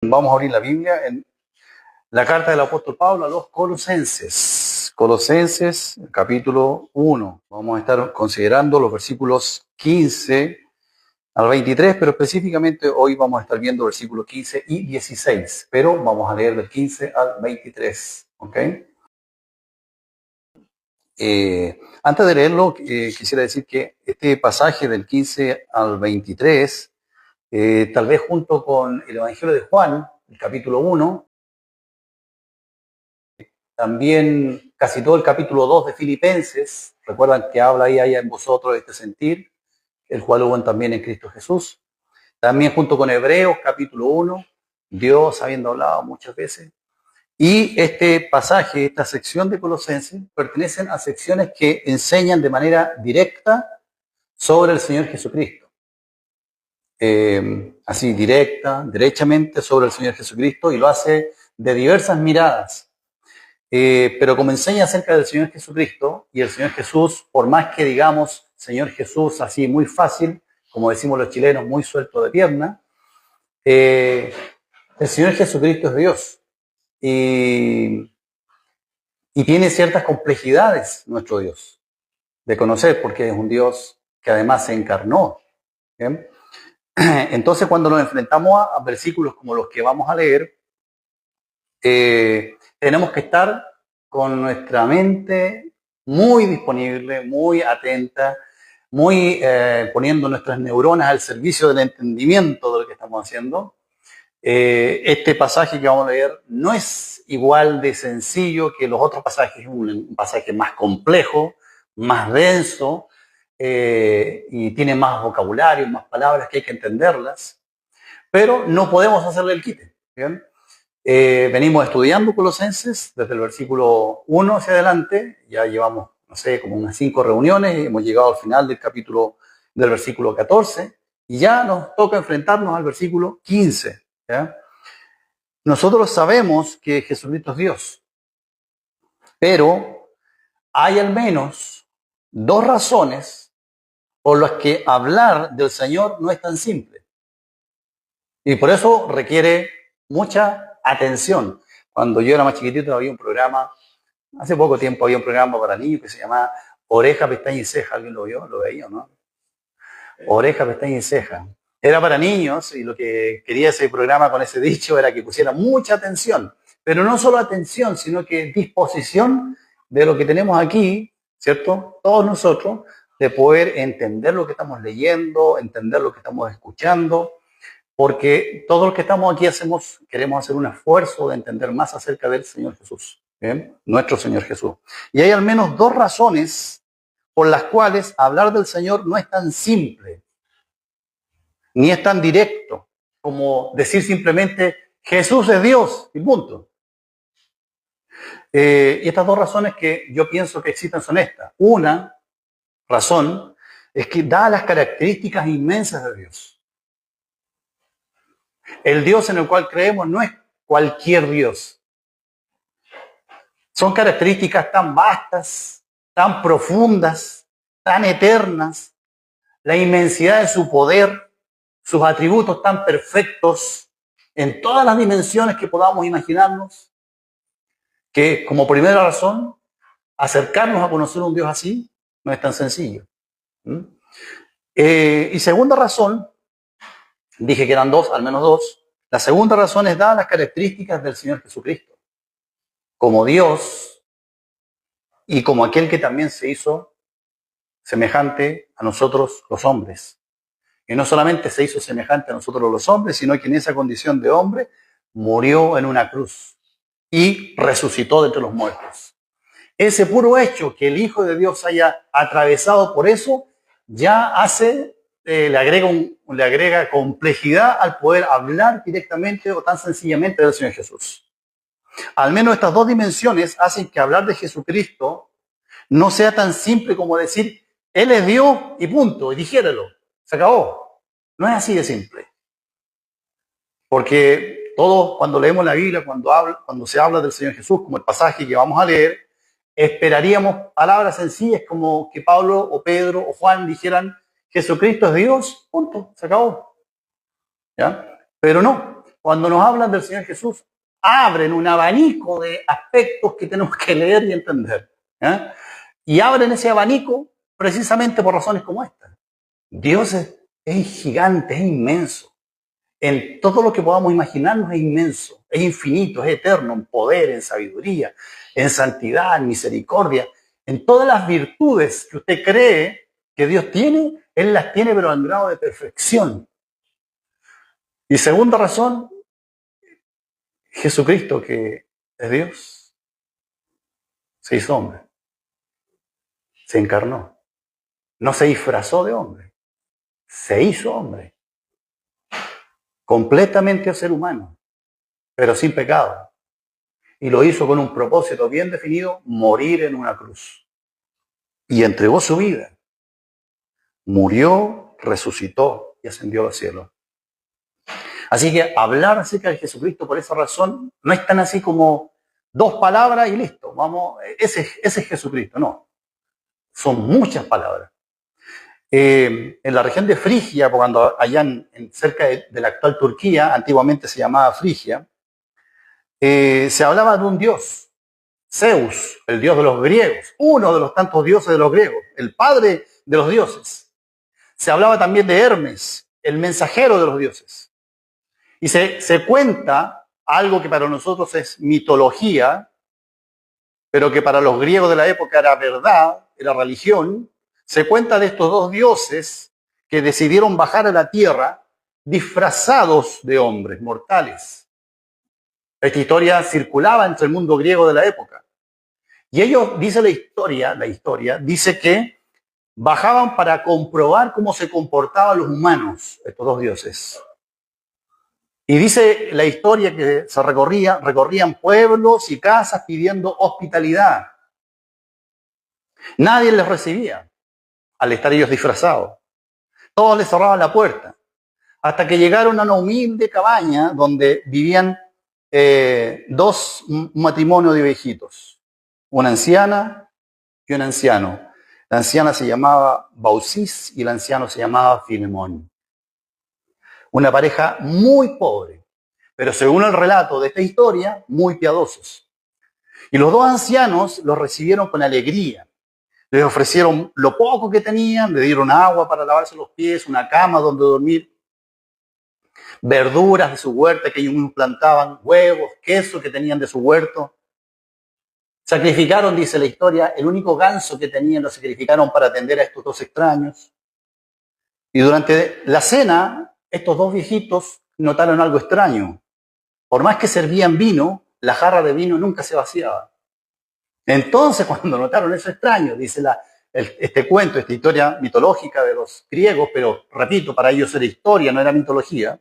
Vamos a abrir la Biblia en la carta del apóstol Pablo a los Colosenses. Colosenses, capítulo 1. Vamos a estar considerando los versículos 15 al 23, pero específicamente hoy vamos a estar viendo versículos 15 y 16. Pero vamos a leer del 15 al 23. ¿Ok? Antes de leerlo, quisiera decir que este pasaje del 15 al 23, tal vez junto con el Evangelio de Juan, el capítulo 1, también casi todo el capítulo 2 de Filipenses, recuerdan que habla ahí en vosotros este sentir, el cual hubo también en Cristo Jesús. También junto con Hebreos, capítulo 1, Dios habiendo hablado muchas veces. Y este pasaje, esta sección de Colosenses, pertenecen a secciones que enseñan de manera directa sobre el Señor Jesucristo. Así, derechamente sobre el Señor Jesucristo, y lo hace de diversas miradas. Pero como enseña acerca del Señor Jesucristo y el Señor Jesús, por más que digamos Señor Jesús así muy fácil, como decimos los chilenos, muy suelto de pierna, el Señor Jesucristo es Dios y tiene ciertas complejidades nuestro Dios de conocer, porque es un Dios que además se encarnó. ¿Bien? Entonces, cuando nos enfrentamos a versículos como los que vamos a leer, tenemos que estar con nuestra mente muy disponible, muy atenta, muy poniendo nuestras neuronas al servicio del entendimiento de lo que estamos haciendo. Este pasaje que vamos a leer no es igual de sencillo que los otros pasajes, es un pasaje más complejo, más denso, y tiene más vocabulario, más palabras que hay que entenderlas, pero no podemos hacerle el quite. ¿Bien? Venimos estudiando Colosenses desde el versículo 1 hacia adelante, ya llevamos, no sé, como unas 5 reuniones, y hemos llegado al final del versículo 14, y ya nos toca enfrentarnos al versículo 15. ¿Ya? Nosotros sabemos que Jesucristo es Dios, pero hay al menos 2 razones por las que hablar del Señor no es tan simple, y por eso requiere mucha atención. Cuando yo era más chiquitito había un programa, hace poco tiempo había un programa para niños que se llamaba Oreja, Pestaña y Ceja. ¿Alguien lo vio? ¿Lo veía o no? Oreja, Pestaña y Ceja. Era para niños y lo que quería ese programa con ese dicho era que pusiera mucha atención. Pero no solo atención, sino que disposición de lo que tenemos aquí, ¿cierto? Todos nosotros, de poder entender lo que estamos leyendo, entender lo que estamos escuchando, porque todos los que estamos aquí queremos hacer un esfuerzo de entender más acerca del Señor Jesús, ¿bien? Nuestro Señor Jesús. Y hay al menos 2 razones por las cuales hablar del Señor no es tan simple, ni es tan directo, como decir simplemente Jesús es Dios, y punto. Y estas 2 razones que yo pienso que existen son estas. Una razón es que dadas las características inmensas de Dios, el Dios en el cual creemos no es cualquier Dios. Son características tan vastas, tan profundas, tan eternas, la inmensidad de su poder, sus atributos tan perfectos en todas las dimensiones que podamos imaginarnos, que como primera razón, acercarnos a conocer un Dios así no es tan sencillo. Y segunda razón, dije que eran 2, al menos 2, la segunda razón es dadas las características del Señor Jesucristo, como Dios y como aquel que también se hizo semejante a nosotros los hombres. Y no solamente se hizo semejante a nosotros los hombres, sino que en esa condición de hombre murió en una cruz y resucitó de entre los muertos. Ese puro hecho que el Hijo de Dios haya atravesado por eso, ya le agrega complejidad al poder hablar directamente o tan sencillamente del Señor Jesús. Al menos estas 2 dimensiones hacen que hablar de Jesucristo no sea tan simple como decir, Él es Dios y punto, y dijérelo, se acabó. No es así de simple. Porque todos, cuando leemos la Biblia, cuando se habla del Señor Jesús, como el pasaje que vamos a leer, esperaríamos palabras sencillas como que Pablo o Pedro o Juan dijeran, Jesucristo es Dios, punto, se acabó. ¿Ya? Pero no, cuando nos hablan del Señor Jesús, abren un abanico de aspectos que tenemos que leer y entender. Y abren ese abanico precisamente por razones como esta. Dios es gigante, es inmenso. En todo lo que podamos imaginarnos es inmenso, es infinito, es eterno, en poder, en sabiduría, en santidad, en misericordia, en todas las virtudes que usted cree que Dios tiene, Él las tiene pero en grado de perfección. Y segunda razón, Jesucristo, que es Dios, se hizo hombre, se encarnó, no se disfrazó de hombre, se hizo hombre, completamente ser humano, pero sin pecado. Y lo hizo con un propósito bien definido, morir en una cruz. Y entregó su vida. Murió, resucitó y ascendió al cielo. Así que hablar acerca de Jesucristo por esa razón no es tan así como dos palabras y listo. Vamos, ese es Jesucristo. No, son muchas palabras. En la región de Frigia, cuando allá cerca de la actual Turquía, antiguamente se llamaba Frigia, se hablaba de un dios, Zeus, el dios de los griegos, uno de los tantos dioses de los griegos, el padre de los dioses. Se hablaba también de Hermes, el mensajero de los dioses. Y se cuenta algo que para nosotros es mitología, pero que para los griegos de la época era verdad, era religión. Se cuenta de estos dos dioses que decidieron bajar a la tierra disfrazados de hombres mortales. Esta historia circulaba entre el mundo griego de la época. Y ellos, dice la historia dice que bajaban para comprobar cómo se comportaban los humanos, estos dos dioses. Y dice la historia que se recorrían pueblos y casas pidiendo hospitalidad. Nadie les recibía al estar ellos disfrazados. Todos les cerraban la puerta. Hasta que llegaron a una humilde cabaña donde vivían dos matrimonios de viejitos. Una anciana y un anciano. La anciana se llamaba Baucis y el anciano se llamaba Filemón. Una pareja muy pobre, pero según el relato de esta historia, muy piadosos. Y los dos ancianos los recibieron con alegría. Les ofrecieron lo poco que tenían, le dieron agua para lavarse los pies, una cama donde dormir, verduras de su huerta que ellos mismos plantaban, huevos, queso que tenían de su huerto. Sacrificaron, dice la historia, el único ganso que tenían lo sacrificaron para atender a estos dos extraños. Y durante la cena, estos dos viejitos notaron algo extraño. Por más que servían vino, la jarra de vino nunca se vaciaba. Entonces, cuando notaron eso extraño, dice este cuento, esta historia mitológica de los griegos, pero repito, para ellos era historia, no era mitología.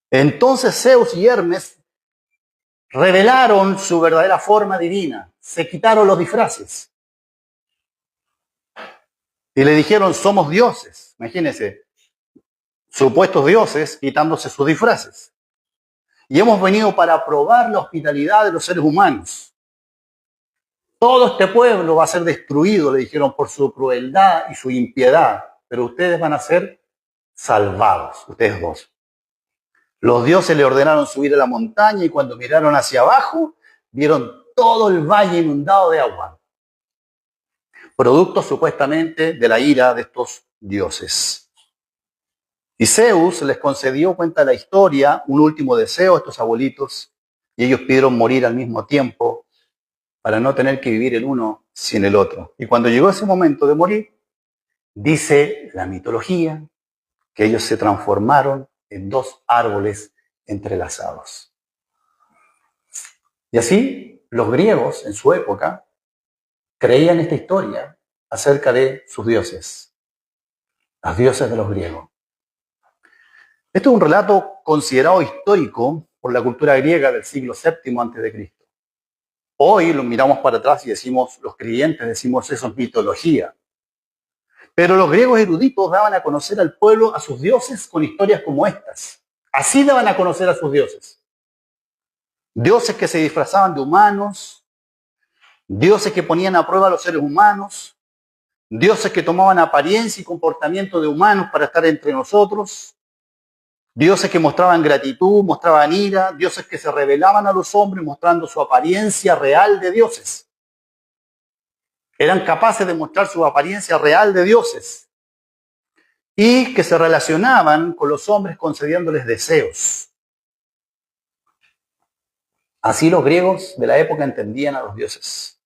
Entonces Zeus y Hermes revelaron su verdadera forma divina, se quitaron los disfraces y le dijeron: somos dioses. Imagínense, supuestos dioses quitándose sus disfraces. Y hemos venido para probar la hospitalidad de los seres humanos. Todo este pueblo va a ser destruido, le dijeron, por su crueldad y su impiedad, pero ustedes van a ser salvados, ustedes dos. Los dioses le ordenaron subir a la montaña y cuando miraron hacia abajo, vieron todo el valle inundado de agua, producto supuestamente de la ira de estos dioses. Y Zeus les concedió, cuenta la historia, un último deseo a estos abuelitos, y ellos pidieron morir al mismo tiempo para no tener que vivir el uno sin el otro. Y cuando llegó ese momento de morir, dice la mitología que ellos se transformaron en dos árboles entrelazados. Y así los griegos en su época creían esta historia acerca de sus dioses, los dioses de los griegos. Esto es un relato considerado histórico por la cultura griega del siglo VII a.C. Hoy lo miramos para atrás y decimos, los creyentes decimos, eso es mitología. Pero los griegos eruditos daban a conocer al pueblo a sus dioses con historias como estas. Así daban a conocer a sus dioses. Dioses que se disfrazaban de humanos, dioses que ponían a prueba a los seres humanos, dioses que tomaban apariencia y comportamiento de humanos para estar entre nosotros. dioses que mostraban gratitud, mostraban ira, dioses que se revelaban a los hombres mostrando su apariencia real de dioses. Eran capaces de mostrar su apariencia real de dioses y que se relacionaban con los hombres concediéndoles deseos. Así los griegos de la época entendían a los dioses.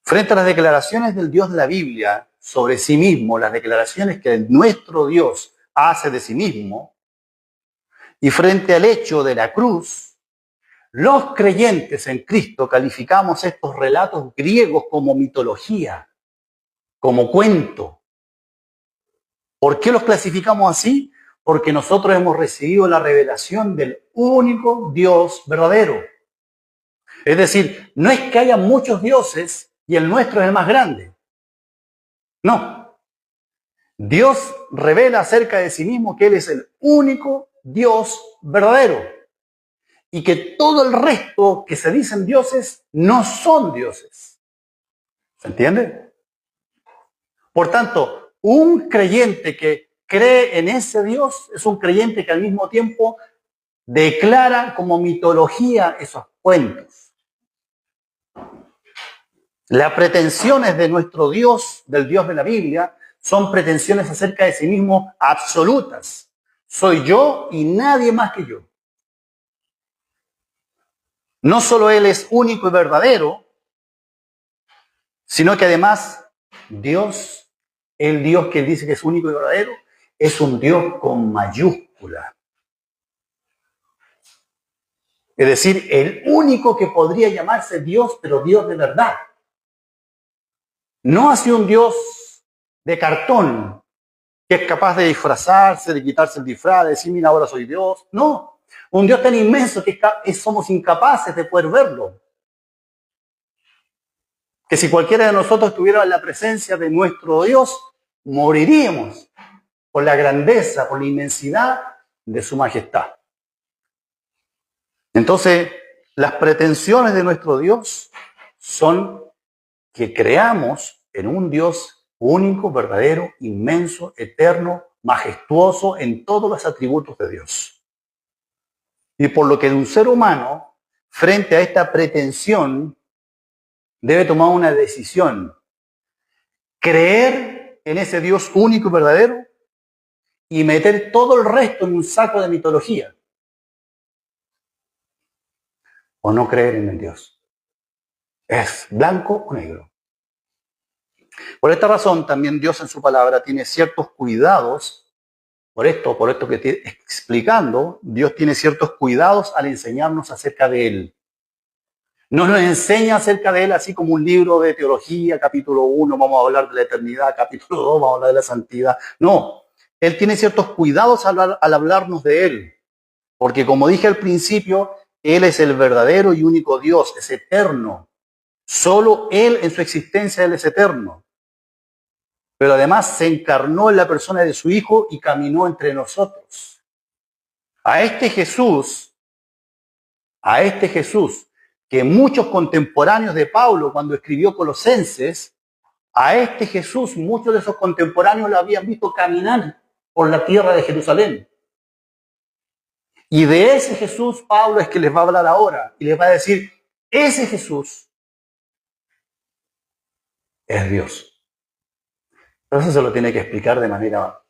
Frente a las declaraciones del Dios de la Biblia sobre sí mismo, las declaraciones que nuestro Dios hace de sí mismo, y frente al hecho de la cruz, los creyentes en Cristo calificamos estos relatos griegos como mitología, como cuento. ¿Por qué los clasificamos así? Porque nosotros hemos recibido la revelación del único Dios verdadero. Es decir, no es que haya muchos dioses y el nuestro es el más grande. No. Dios revela acerca de sí mismo que Él es el único Dios verdadero y que todo el resto que se dicen dioses no son dioses. ¿Se entiende? Por tanto, un creyente que cree en ese Dios es un creyente que al mismo tiempo declara como mitología esos cuentos. Las pretensiones de nuestro Dios, del Dios de la Biblia, son pretensiones acerca de sí mismo absolutas. Soy yo y nadie más que yo. No solo Él es único y verdadero, sino que además Dios, el Dios que Él dice que es único y verdadero, es un Dios con mayúscula. Es decir, el único que podría llamarse Dios, pero Dios de verdad. No así un Dios de cartón, que es capaz de disfrazarse, de quitarse el disfraz, de decir, mira, ahora soy Dios. No, un Dios tan inmenso que somos incapaces de poder verlo. Que si cualquiera de nosotros estuviera en la presencia de nuestro Dios, moriríamos por la grandeza, por la inmensidad de su majestad. Entonces, las pretensiones de nuestro Dios son que creamos en un Dios único, verdadero, inmenso, eterno, majestuoso en todos los atributos de Dios. Y por lo que de un ser humano, frente a esta pretensión, debe tomar una decisión. Creer en ese Dios único y verdadero y meter todo el resto en un saco de mitología. O no creer en el Dios. Es blanco o negro. Por esta razón, también Dios en su palabra tiene ciertos cuidados. Por esto que estoy explicando, Dios tiene ciertos cuidados al enseñarnos acerca de Él. No nos enseña acerca de Él así como un libro de teología, capítulo 1, vamos a hablar de la eternidad, capítulo 2, vamos a hablar de la santidad. No, Él tiene ciertos cuidados al hablarnos de Él. Porque como dije al principio, Él es el verdadero y único Dios, es eterno. Solo Él en su existencia, Él es eterno. Pero además se encarnó en la persona de su Hijo y caminó entre nosotros. A este Jesús, que muchos contemporáneos de Pablo, cuando escribió Colosenses, a este Jesús, muchos de esos contemporáneos lo habían visto caminar por la tierra de Jerusalén. Y de ese Jesús, Pablo es que les va a hablar ahora y les va a decir, ese Jesús es Dios. Entonces se lo tiene que explicar de manera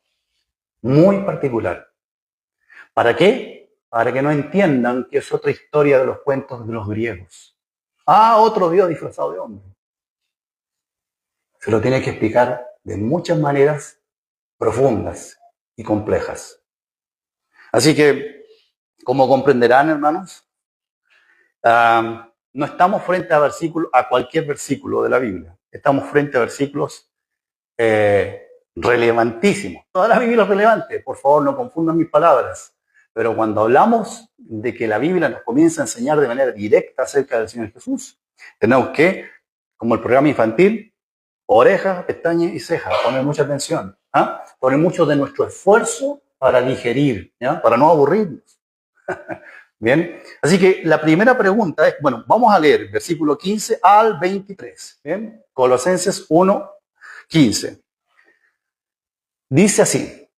muy particular. ¿Para qué? Para que no entiendan que es otra historia de los cuentos de los griegos. Otro Dios disfrazado de hombre. Se lo tiene que explicar de muchas maneras profundas y complejas. Así que, como comprenderán, hermanos, no estamos frente a cualquier versículo de la Biblia. Estamos frente a versículos relevantísimos. Toda la Biblia es relevante, por favor no confundan mis palabras, pero cuando hablamos de que la Biblia nos comienza a enseñar de manera directa acerca del Señor Jesús, tenemos que, como el programa infantil, orejas, pestañas y cejas, poner mucha atención, poner mucho de nuestro esfuerzo para digerir, para no aburrirnos. Bien, así que la primera pregunta es, bueno, vamos a leer versículo 15 al 23, bien, Colosenses 1, 15. Dice así,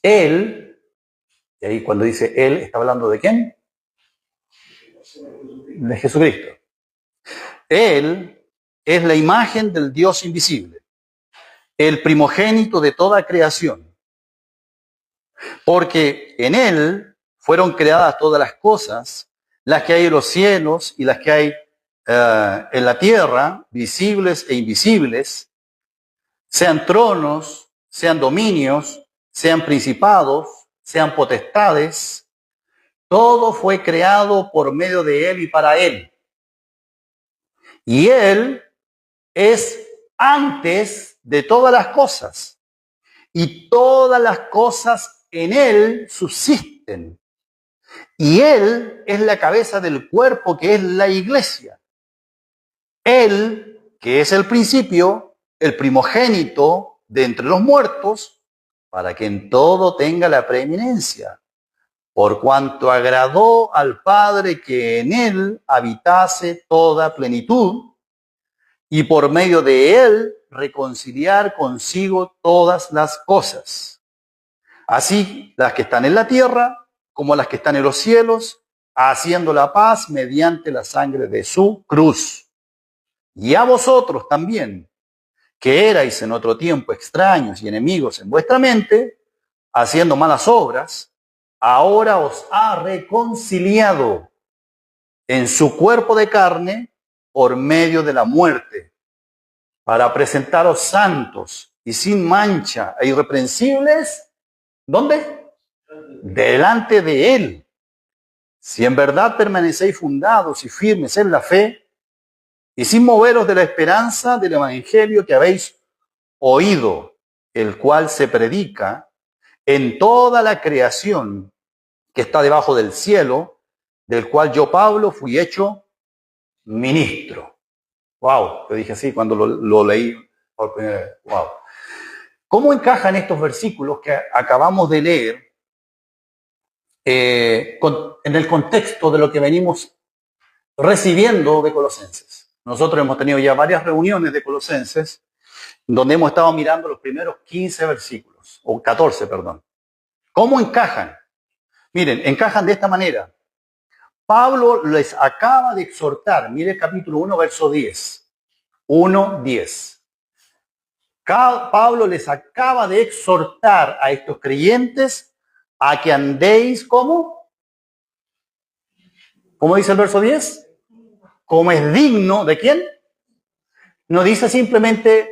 Él Y ahí cuando dice Él, ¿está hablando de quién? De Jesucristo. Él es la imagen del Dios invisible, el primogénito de toda creación, porque en Él fueron creadas todas las cosas, las que hay en los cielos y las que hay en la tierra, visibles e invisibles, sean tronos, sean dominios, sean principados, sean potestades. Todo fue creado por medio de Él y para Él. Y Él es antes de todas las cosas. Y todas las cosas en Él subsisten. Y Él es la cabeza del cuerpo, que es la iglesia. Él, que es el principio, el primogénito de entre los muertos, para que en todo tenga la preeminencia. Por cuanto agradó al Padre que en Él habitase toda plenitud, y por medio de Él reconciliar consigo todas las cosas, así las que están en la tierra como las que están en los cielos, haciendo la paz mediante la sangre de su cruz. Y a vosotros también, que erais en otro tiempo extraños y enemigos en vuestra mente, haciendo malas obras, ahora os ha reconciliado en su cuerpo de carne por medio de la muerte, para presentaros santos y sin mancha e irreprensibles, ¿dónde? Delante de Él. Si en verdad permanecéis fundados y firmes en la fe, y sin moveros de la esperanza del evangelio que habéis oído, el cual se predica en toda la creación que está debajo del cielo, del cual yo, Pablo, fui hecho ministro. Wow, te dije así cuando lo leí por primera vez. Wow. ¿Cómo encajan estos versículos que acabamos de leer en el contexto de lo que venimos recibiendo de Colosenses? Nosotros hemos tenido ya varias reuniones de Colosenses donde hemos estado mirando los primeros 15 versículos, o 14, perdón. ¿Cómo encajan? Miren, encajan de esta manera. Pablo les acaba de exhortar, mire el capítulo 1, verso 10. 1:10. Pablo les acaba de exhortar a estos creyentes a que andéis como, ¿cómo dice el verso 10? Como es digno, ¿de quién? No dice simplemente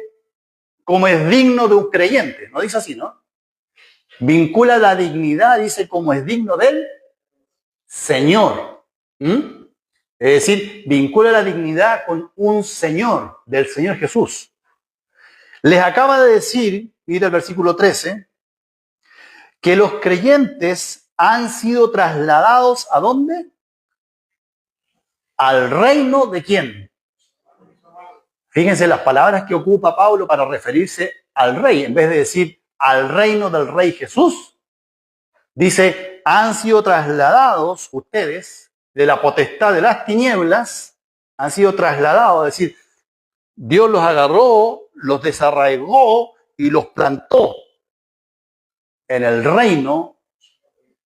como es digno de un creyente, no dice así, ¿no? Vincula la dignidad, dice como es digno del Señor. Es decir, vincula la dignidad con un Señor, del Señor Jesús. Les acaba de decir, mira el versículo 13, que los creyentes han sido trasladados ¿a dónde? Al reino de quién. Fíjense las palabras que ocupa Pablo para referirse al rey. En vez de decir al reino del rey Jesús, dice, han sido trasladados ustedes de la potestad de las tinieblas, han sido trasladados, es decir, Dios los agarró, los desarraigó y los plantó en el reino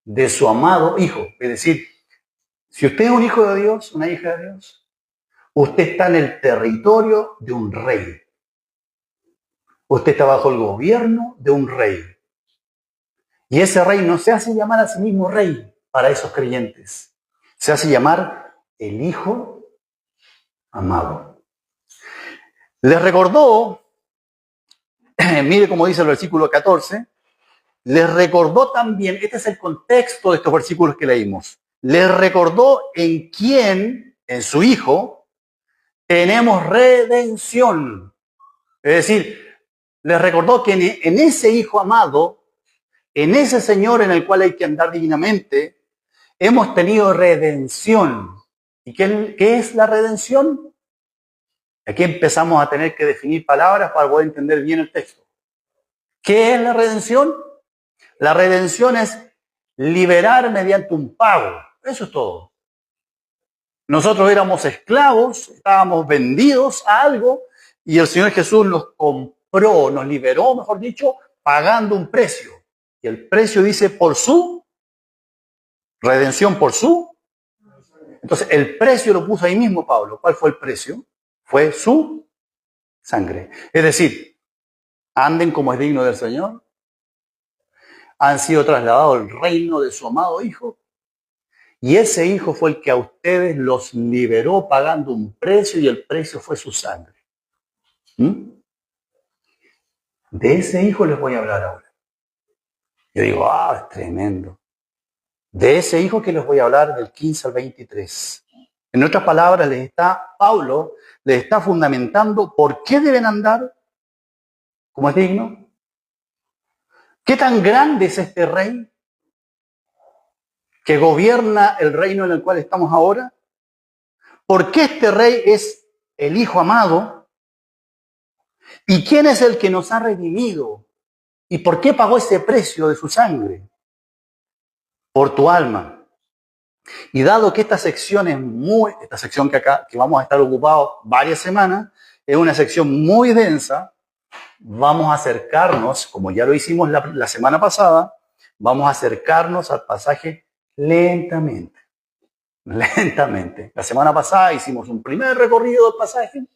de su amado Hijo. Es decir, si usted es un hijo de Dios, una hija de Dios, usted está en el territorio de un rey. Usted está bajo el gobierno de un rey. Y ese rey no se hace llamar a sí mismo rey para esos creyentes. Se hace llamar el Hijo amado. Les recordó, mire cómo dice el versículo 14, les recordó también, este es el contexto de estos versículos que leímos, les recordó en quién, en su Hijo, tenemos redención. Es decir, les recordó que en ese Hijo amado, en ese Señor en el cual hay que andar dignamente, hemos tenido redención. ¿Y qué es la redención? Aquí empezamos a tener que definir palabras para poder entender bien el texto. ¿Qué es la redención? La redención es liberar mediante un pago. Eso es todo. Nosotros éramos esclavos, estábamos vendidos a algo y el Señor Jesús nos compró, nos liberó, mejor dicho, pagando un precio. Y el precio dice por su Redención por su. Entonces, el precio lo puso ahí mismo Pablo. ¿Cuál fue el precio? Fue su sangre. Es decir, anden como es digno del Señor. Han sido trasladados al reino de su amado Hijo. Y ese Hijo fue el que a ustedes los liberó pagando un precio y el precio fue su sangre. ¿Mm? De ese Hijo les voy a hablar ahora. Yo digo, es tremendo. De ese Hijo que les voy a hablar del 15 al 23. En otras palabras, Pablo les está fundamentando por qué deben andar como es digno. ¿Qué tan grande es este rey que gobierna el reino en el cual estamos ahora? ¿Por qué este rey es el Hijo amado? ¿Y quién es el que nos ha redimido? ¿Y por qué pagó ese precio de su sangre? Por tu alma. Y dado que esta sección que vamos a estar ocupados varias semanas, es una sección muy densa, vamos a acercarnos, como ya lo hicimos la semana pasada, vamos a acercarnos al pasaje lentamente. Lentamente. La semana pasada hicimos un primer recorrido del pasaje,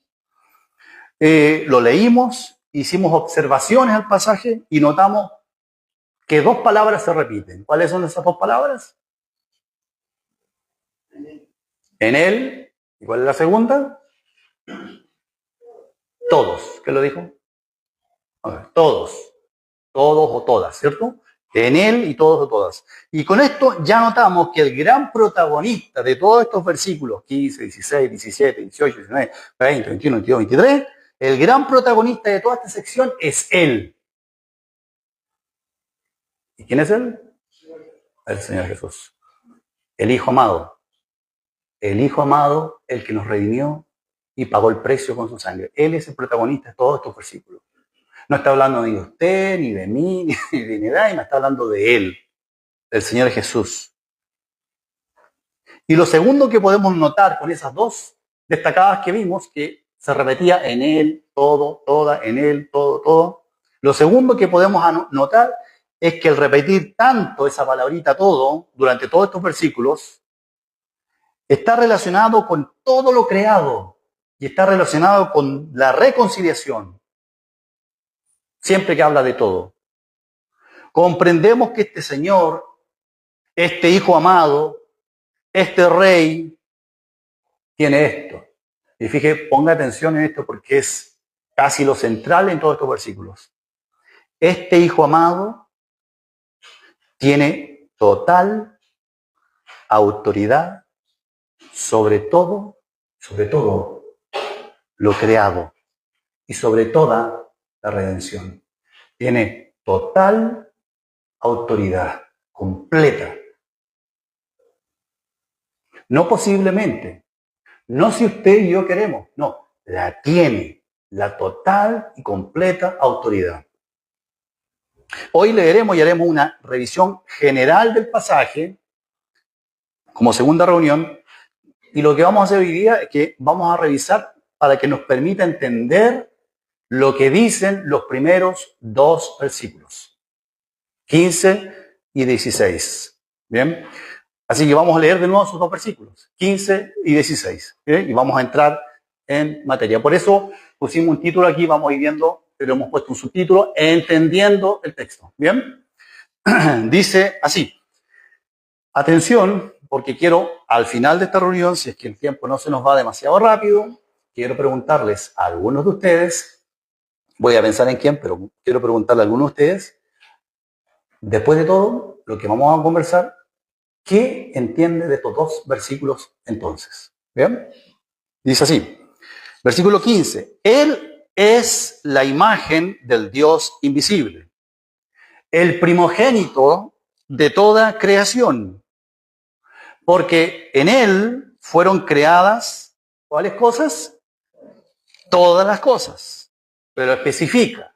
lo leímos, hicimos observaciones al pasaje y notamos que dos palabras se repiten. ¿Cuáles son esas dos palabras? En él. ¿Y cuál es la segunda? Todos. ¿Qué lo dijo? A ver, todos. Todos o todas, ¿cierto? En él y todos o todas. Y con esto ya notamos que el gran protagonista de todos estos versículos, 15, 16, 17, 18, 19, 20, 21, 22, 23, el gran protagonista de toda esta sección es él. ¿Y quién es él? El Señor Jesús. El Hijo amado. El Hijo amado, el que nos redimió y pagó el precio con su sangre. Él es el protagonista de todos estos versículos. No está hablando ni de usted, ni de mí, ni de nadie, me está hablando de Él, del Señor Jesús. Y lo segundo que podemos notar con esas dos destacadas que vimos, que se repetía en Él, todo, toda, en Él, todo, todo. Lo segundo que podemos notar es que el repetir tanto esa palabrita todo durante todos estos versículos está relacionado con todo lo creado y está relacionado con la reconciliación. Siempre que habla de todo. Comprendemos que este Señor, este Hijo amado, este Rey, tiene esto. Y fíjate, ponga atención en esto porque es casi lo central en todos estos versículos. Este Hijo amado tiene total autoridad sobre todo lo creado y sobre toda la redención. Tiene total autoridad completa. No posiblemente, no si usted y yo queremos, no, la tiene, la total y completa autoridad. Hoy leeremos y haremos una revisión general del pasaje como segunda reunión y lo que vamos a hacer hoy día es que vamos a revisar para que nos permita entender lo que dicen los primeros dos versículos, 15 y 16. ¿Bien? Así que vamos a leer de nuevo esos dos versículos, 15 y 16. ¿Bien? Y vamos a entrar en materia. Por eso pusimos un título aquí, vamos a ir viendo, pero hemos puesto un subtítulo, entendiendo el texto. ¿Bien? Dice así. Atención, porque quiero, al final de esta reunión, si es que el tiempo no se nos va demasiado rápido, quiero preguntarles a algunos de ustedes, voy a pensar en quién, pero quiero preguntarle a algunos de ustedes, después de todo lo que vamos a conversar, ¿qué entiende de estos dos versículos entonces? ¿Bien? Dice así, versículo 15, Él es la imagen del Dios invisible, el primogénito de toda creación, porque en Él fueron creadas, ¿cuáles cosas? Todas las cosas, pero especifica,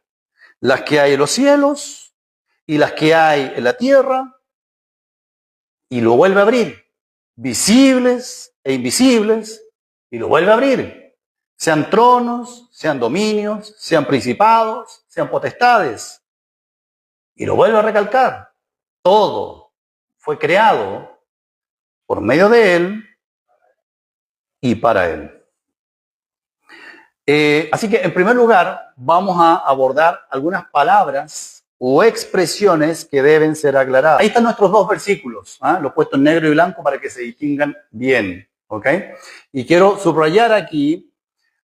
las que hay en los cielos y las que hay en la tierra, y lo vuelve a abrir, visibles e invisibles, y lo vuelve a abrir, sean tronos, sean dominios, sean principados, sean potestades, y lo vuelve a recalcar, todo fue creado por medio de Él y para Él. Así que, en primer lugar, vamos a abordar algunas palabras o expresiones que deben ser aclaradas. Ahí están nuestros dos versículos, los puestos en negro y blanco para que se distingan bien, ¿ok? Y quiero subrayar aquí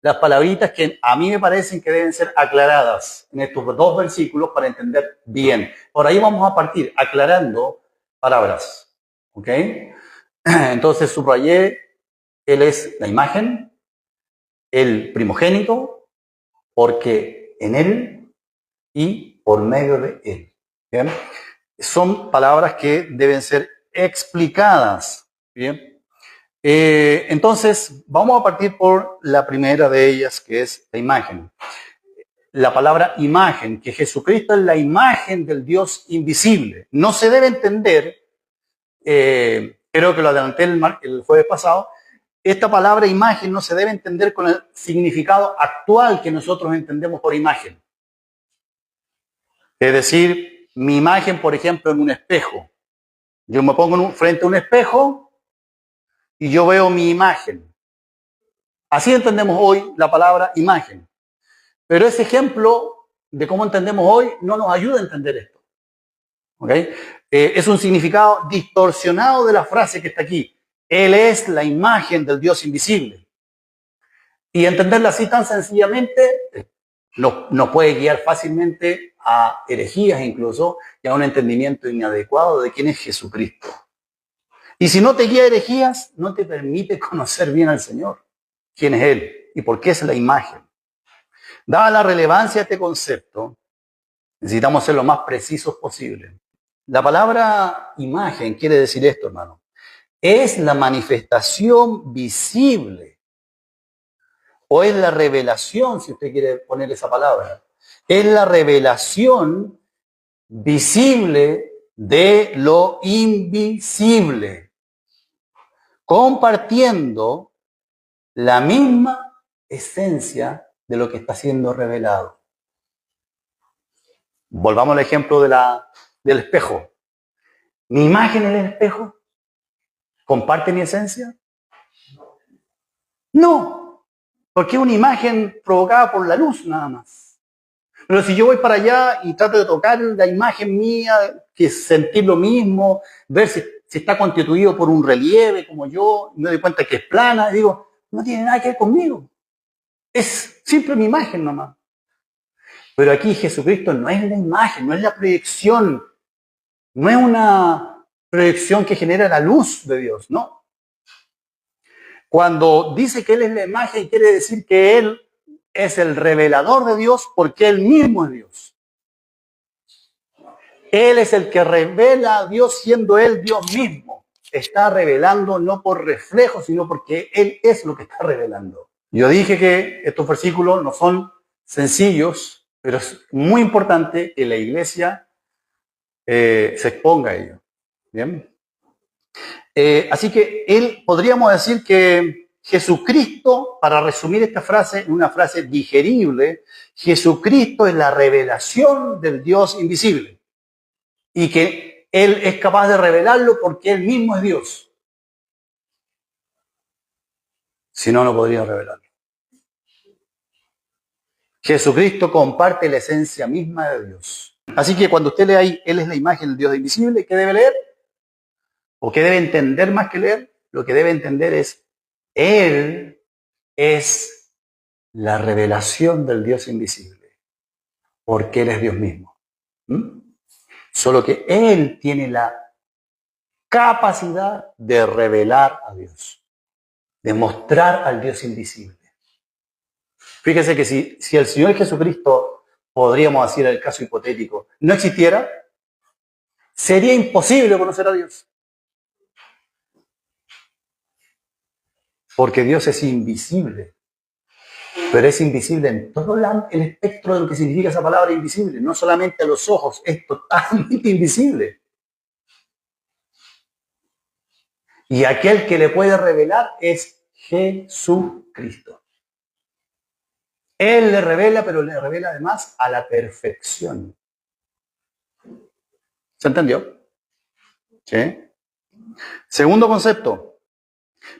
las palabritas que a mí me parecen que deben ser aclaradas en estos dos versículos para entender bien. Por ahí vamos a partir aclarando palabras, ¿ok? Entonces subrayé, Él es la imagen, el primogénito, porque en Él y por medio de Él. ¿Bien? Son palabras que deben ser explicadas. ¿Bien? Entonces, vamos a partir por la primera de ellas, que es la imagen. La palabra imagen, que Jesucristo es la imagen del Dios invisible. No se debe entender, creo que lo adelanté el jueves pasado, esta palabra imagen no se debe entender con el significado actual que nosotros entendemos por imagen. Es decir, mi imagen, por ejemplo, en un espejo. Yo me pongo frente a un espejo y yo veo mi imagen. Así entendemos hoy la palabra imagen. Pero ese ejemplo de cómo entendemos hoy no nos ayuda a entender esto. ¿Okay? Es un significado distorsionado de la frase que está aquí. Él es la imagen del Dios invisible. Y entenderla así tan sencillamente nos puede guiar fácilmente a herejías incluso y a un entendimiento inadecuado de quién es Jesucristo. Y si no te guía a herejías, no te permite conocer bien al Señor, quién es Él y por qué es la imagen. Dada la relevancia de este concepto, necesitamos ser lo más precisos posible. La palabra imagen quiere decir esto, hermano. Es la manifestación visible, o es la revelación, si usted quiere poner esa palabra. Es la revelación visible de lo invisible, compartiendo la misma esencia de lo que está siendo revelado. Volvamos al ejemplo del espejo. ¿Mi imagen en el espejo comparte mi esencia? No, porque es una imagen provocada por la luz nada más. Pero si yo voy para allá y trato de tocar la imagen mía, que sentir lo mismo, ver si está constituido por un relieve como yo, me doy cuenta que es plana, y digo, no tiene nada que ver conmigo. Es siempre mi imagen nomás. Pero aquí Jesucristo no es la imagen, no es la proyección, no es una proyección que genera la luz de Dios, no. Cuando dice que Él es la imagen, quiere decir que Él es el revelador de Dios porque Él mismo es Dios. Él es el que revela a Dios siendo Él Dios mismo. Está revelando no por reflejo, sino porque Él es lo que está revelando. Yo dije que estos versículos no son sencillos, pero es muy importante que la iglesia se exponga a ello. ¿Bien? Así que podríamos decir que Jesucristo, para resumir esta frase en una frase digerible, Jesucristo es la revelación del Dios invisible y que Él es capaz de revelarlo porque Él mismo es Dios. Si no, no podría revelarlo. Jesucristo comparte la esencia misma de Dios. Así que cuando usted lee ahí, Él es la imagen del Dios invisible, ¿qué debe leer? ¿O qué debe entender más que leer? Lo que debe entender es, Él es la revelación del Dios invisible, porque Él es Dios mismo. Solo que Él tiene la capacidad de revelar a Dios, de mostrar al Dios invisible. Fíjese que si el Señor Jesucristo, podríamos decir el caso hipotético, no existiera, sería imposible conocer a Dios. Porque Dios es invisible, pero es invisible en todo el espectro de lo que significa esa palabra invisible, no solamente a los ojos, es totalmente invisible. Y aquel que le puede revelar es Jesucristo. Él le revela, pero le revela además a la perfección. ¿Se entendió? ¿Sí? Segundo concepto,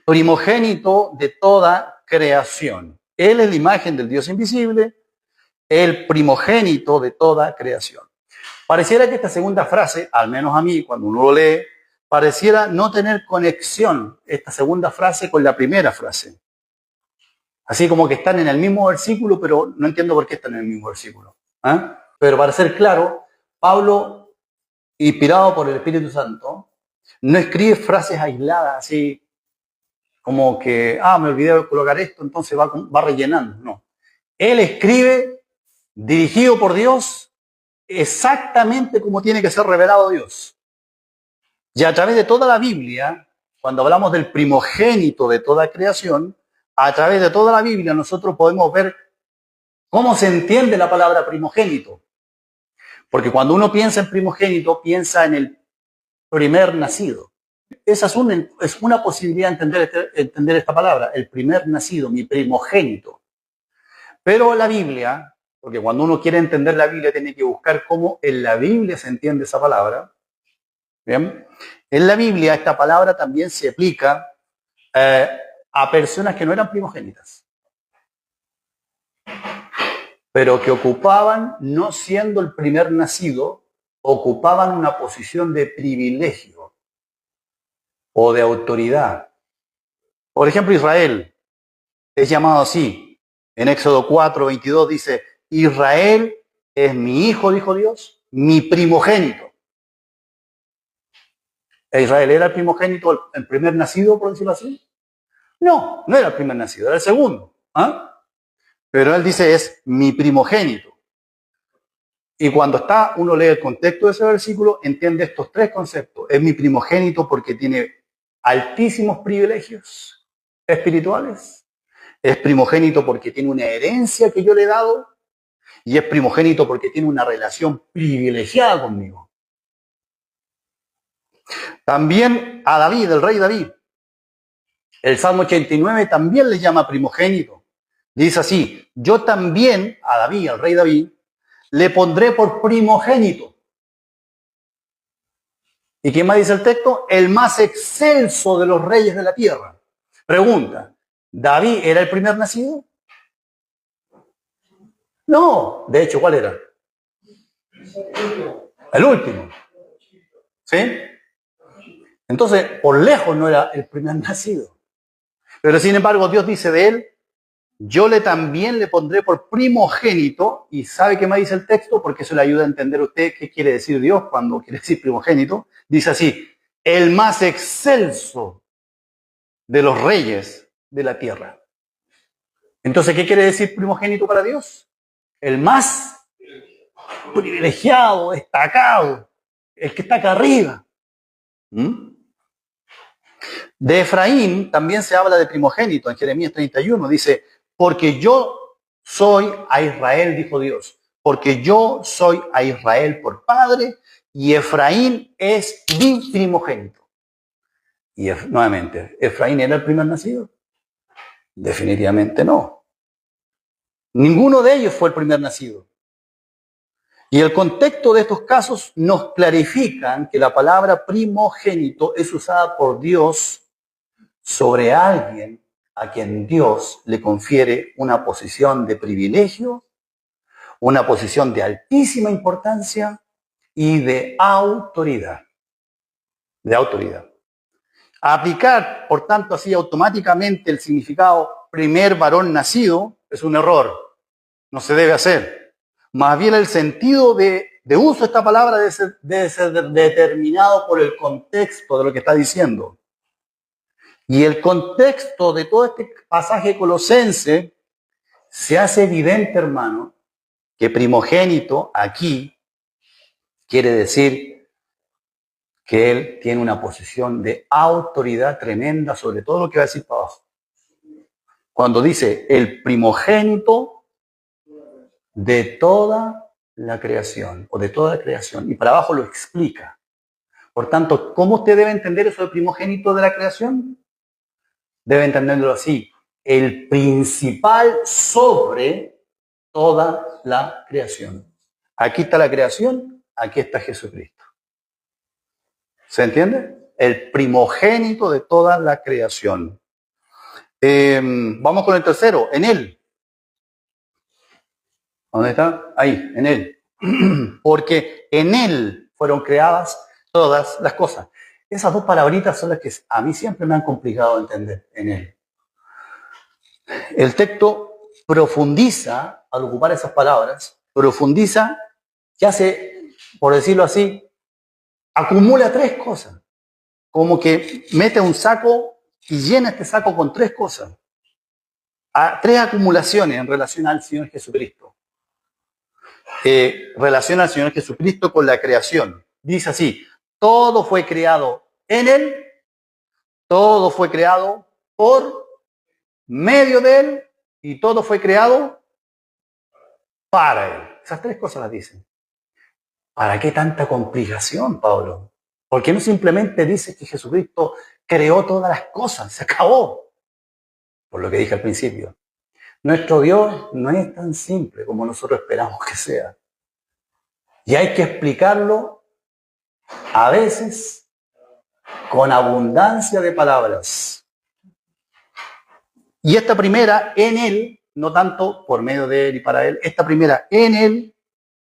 primogénito de toda creación. Él es la imagen del Dios invisible, el primogénito de toda creación. Pareciera que esta segunda frase, al menos a mí, cuando uno lo lee, pareciera no tener conexión esta segunda frase con la primera frase. Así como que están en el mismo versículo, pero no entiendo por qué están en el mismo versículo. ¿Eh? Pero para ser claro, Pablo, inspirado por el Espíritu Santo, no escribe frases aisladas así como que, me olvidé de colocar esto, entonces va rellenando. No. Él escribe dirigido por Dios exactamente como tiene que ser revelado Dios. Y a través de toda la Biblia, cuando hablamos del primogénito de toda creación, a través de toda la Biblia nosotros podemos ver cómo se entiende la palabra primogénito. Porque cuando uno piensa en primogénito, piensa en el primer nacido. Esa es una posibilidad de entender esta palabra, el primer nacido, mi primogénito. Pero la Biblia, porque cuando uno quiere entender la Biblia tiene que buscar cómo en la Biblia se entiende esa palabra. Bien, en la Biblia esta palabra también se aplica a personas que no eran primogénitas, pero que ocupaban, no siendo el primer nacido, ocupaban una posición de privilegio o de autoridad. Por ejemplo, Israel es llamado así. En Éxodo 4:22 dice, Israel es mi hijo, dijo Dios, mi primogénito. ¿Israel era el primogénito, el primer nacido, por decirlo así? No, no era el primer nacido, era el segundo. Pero él dice, es mi primogénito. Y cuando uno lee el contexto de ese versículo, entiende estos tres conceptos. Es mi primogénito porque tiene altísimos privilegios espirituales. Es primogénito porque tiene una herencia que yo le he dado. Y es primogénito porque tiene una relación privilegiada conmigo. También a David, el rey David. El Salmo 89 también le llama primogénito. Dice así, yo también a David, al rey David, le pondré por primogénito. ¿Y qué más dice el texto? El más excelso de los reyes de la tierra. Pregunta, ¿David era el primer nacido? No, de hecho, ¿cuál era? El último. ¿Sí? Entonces, por lejos no era el primer nacido. Pero sin embargo, Dios dice de él, yo también le pondré por primogénito, y ¿sabe qué me dice el texto? Porque eso le ayuda a entender a usted qué quiere decir Dios cuando quiere decir primogénito. Dice así, el más excelso de los reyes de la tierra. Entonces, ¿qué quiere decir primogénito para Dios? El más privilegiado, destacado, el que está acá arriba. De Efraín también se habla de primogénito. En Jeremías 31 dice, porque yo soy a Israel, dijo Dios, porque yo soy a Israel por padre y Efraín es mi primogénito. Y nuevamente, ¿Efraín era el primer nacido? Definitivamente no. Ninguno de ellos fue el primer nacido. Y el contexto de estos casos nos clarifican que la palabra primogénito es usada por Dios sobre alguien a quien Dios le confiere una posición de privilegio, una posición de altísima importancia y de autoridad. De autoridad. Aplicar, por tanto, así automáticamente el significado primer varón nacido es un error. No se debe hacer. Más bien el sentido de uso de esta palabra debe ser determinado por el contexto de lo que está diciendo. Y el contexto de todo este pasaje colosense se hace evidente, hermano, que primogénito aquí quiere decir que él tiene una posición de autoridad tremenda sobre todo lo que va a decir para abajo. Cuando dice el primogénito de toda la creación, o de toda la creación, y para abajo lo explica. Por tanto, ¿cómo usted debe entender eso de primogénito de la creación? Debe entenderlo así, el principal sobre toda la creación. Aquí está la creación, aquí está Jesucristo. ¿Se entiende? el primogénito de toda la creación. Vamos con el tercero, en Él. ¿Dónde está? Ahí, en Él. Porque en Él fueron creadas todas las cosas. Esas dos palabritas son las que a mí siempre me han complicado entender, en Él. El texto profundiza, al ocupar esas palabras, profundiza y hace, por decirlo así, acumula tres cosas. Como que mete un saco y llena este saco con tres cosas. Tres acumulaciones en relación al Señor Jesucristo. Relaciona al Señor Jesucristo con la creación. Dice así, todo fue creado en Él, todo fue creado por medio de Él y todo fue creado para Él. Esas tres cosas las dicen. ¿Para qué tanta complicación, Pablo? ¿Por qué no simplemente dice que Jesucristo creó todas las cosas? Se acabó. Por lo que dije al principio. Nuestro Dios no es tan simple como nosotros esperamos que sea. Y hay que explicarlo a veces con abundancia de palabras. Y esta primera, en Él, no tanto por medio de Él y para Él, esta primera, en Él,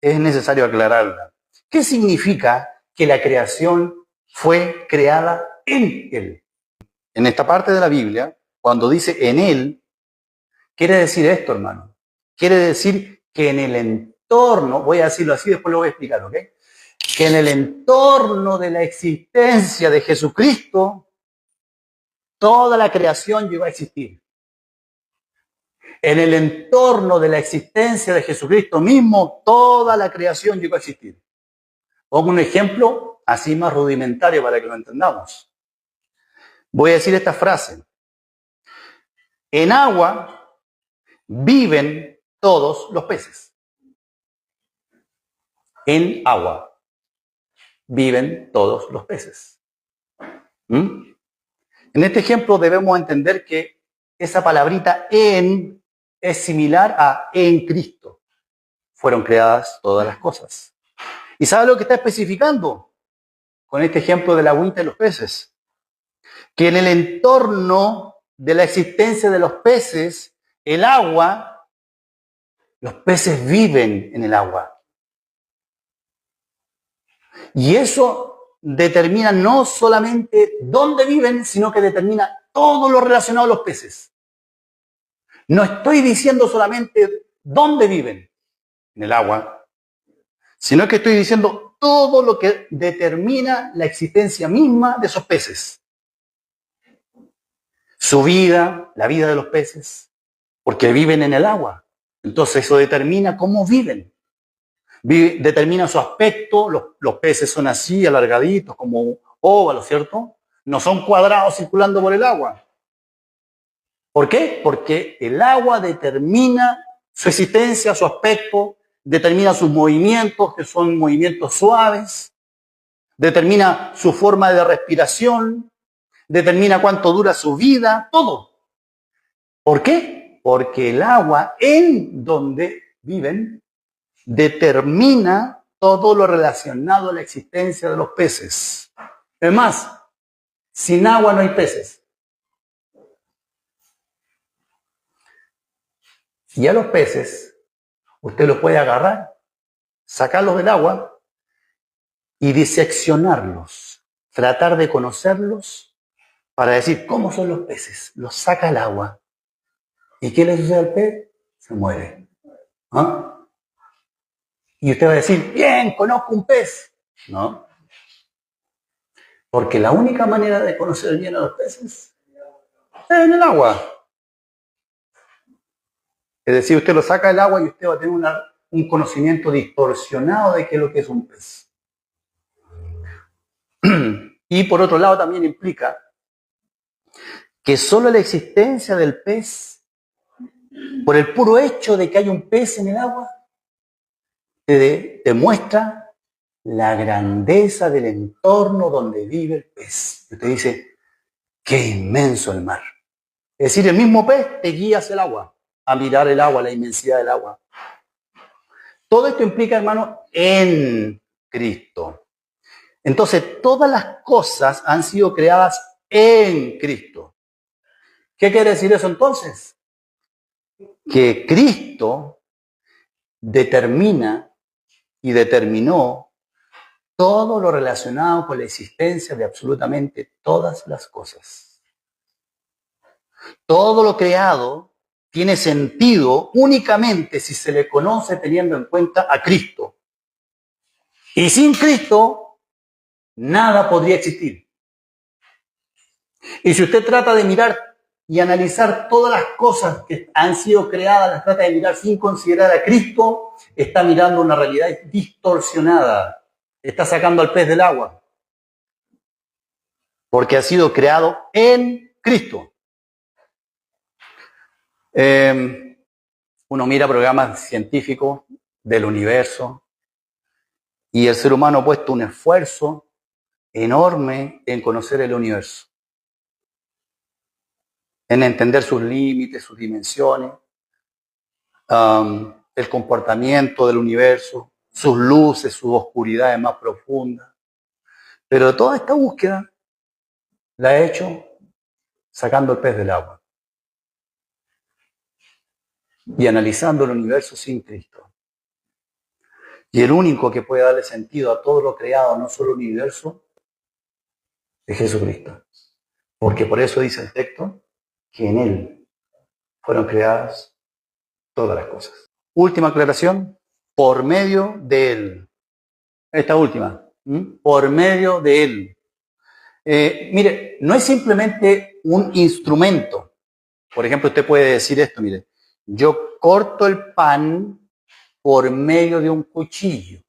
es necesario aclararla. ¿Qué significa que la creación fue creada en Él? En esta parte de la Biblia, cuando dice en Él, quiere decir esto, hermano. Quiere decir que en el entorno, voy a decirlo así, después lo voy a explicar, ¿ok? Que en el entorno de la existencia de Jesucristo, toda la creación llegó a existir. En el entorno de la existencia de Jesucristo mismo, toda la creación llegó a existir. Pongo un ejemplo así más rudimentario para que lo entendamos. Voy a decir esta frase. En agua viven todos los peces. En agua viven todos los peces. En este ejemplo debemos entender que esa palabrita en es similar a en Cristo. Fueron creadas todas las cosas. ¿Y sabe lo que está especificando con este ejemplo de la agüita y los peces? Que en el entorno de la existencia de los peces, el agua, los peces viven en el agua. Y eso determina no solamente dónde viven, sino que determina todo lo relacionado a los peces. No estoy diciendo solamente dónde viven en el agua, sino que estoy diciendo todo lo que determina la existencia misma de esos peces. Su vida, la vida de los peces, porque viven en el agua. Entonces eso determina cómo viven. Determina su aspecto, los peces son así, alargaditos, como óvalos, ¿cierto? No son cuadrados circulando por el agua. ¿Por qué? Porque el agua determina su existencia, su aspecto, determina sus movimientos, que son movimientos suaves, determina su forma de respiración, determina cuánto dura su vida, todo. ¿Por qué? Porque el agua en donde viven determina todo lo relacionado a la existencia de los peces. Es más, sin agua no hay peces. Y a los peces, usted los puede agarrar, sacarlos del agua y diseccionarlos, tratar de conocerlos para decir cómo son los peces. Los saca al agua. ¿Y qué le sucede al pez? Se muere. ¿Ah? Y usted va a decir, bien, conozco un pez. No. Porque la única manera de conocer bien a los peces es en el agua. Es decir, usted lo saca del agua y usted va a tener un conocimiento distorsionado de qué es lo que es un pez. Y por otro lado también implica que solo la existencia del pez, por el puro hecho de que hay un pez en el agua, te muestra la grandeza del entorno donde vive el pez. Y usted dice, qué inmenso el mar. Es decir, el mismo pez te guía hacia el agua, a mirar el agua, la inmensidad del agua. Todo esto implica, hermano, en Cristo. Entonces, todas las cosas han sido creadas en Cristo. ¿Qué quiere decir eso entonces? Que Cristo determina y determinó todo lo relacionado con la existencia de absolutamente todas las cosas. Todo lo creado tiene sentido únicamente si se le conoce teniendo en cuenta a Cristo. Y sin Cristo, nada podría existir. Y si usted trata de mirar y analizar todas las cosas que han sido creadas, las trata de mirar sin considerar a Cristo, está mirando una realidad distorsionada. Está sacando al pez del agua. Porque ha sido creado en Cristo. Uno mira programas científicos del universo y el ser humano ha puesto un esfuerzo enorme en conocer el universo, en entender sus límites, sus dimensiones, el comportamiento del universo, sus luces, sus oscuridades más profundas. Pero toda esta búsqueda la ha hecho sacando el pez del agua y analizando el universo sin Cristo. Y el único que puede darle sentido a todo lo creado, no solo el universo, es Jesucristo. Porque por eso dice el texto que en Él fueron creadas todas las cosas. Última aclaración, por medio de Él. Esta última, por medio de Él. Mire, no es simplemente un instrumento. Por ejemplo, usted puede decir esto, mire, yo corto el pan por medio de un cuchillo.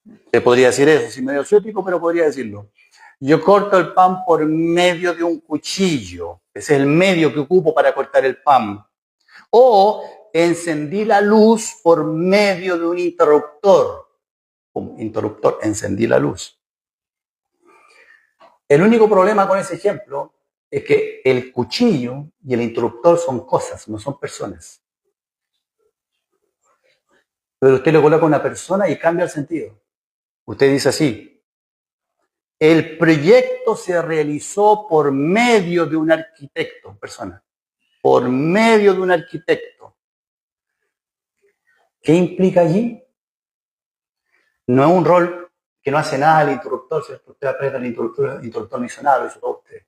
Usted podría decir eso, es medio científico, pero podría decirlo. Yo corto el pan por medio de un cuchillo. Ese es el medio que ocupo para cortar el pan. O encendí la luz por medio de un interruptor. Interruptor, encendí la luz. El único problema con ese ejemplo es que el cuchillo y el interruptor son cosas, no son personas. Pero usted le coloca a una persona y cambia el sentido. Usted dice así: el proyecto se realizó por medio de un arquitecto, persona, por medio de un arquitecto. ¿Qué implica allí? No es un rol que no hace nada el interruptor, si usted aprieta el interruptor no hizo nada, lo hizo todo usted.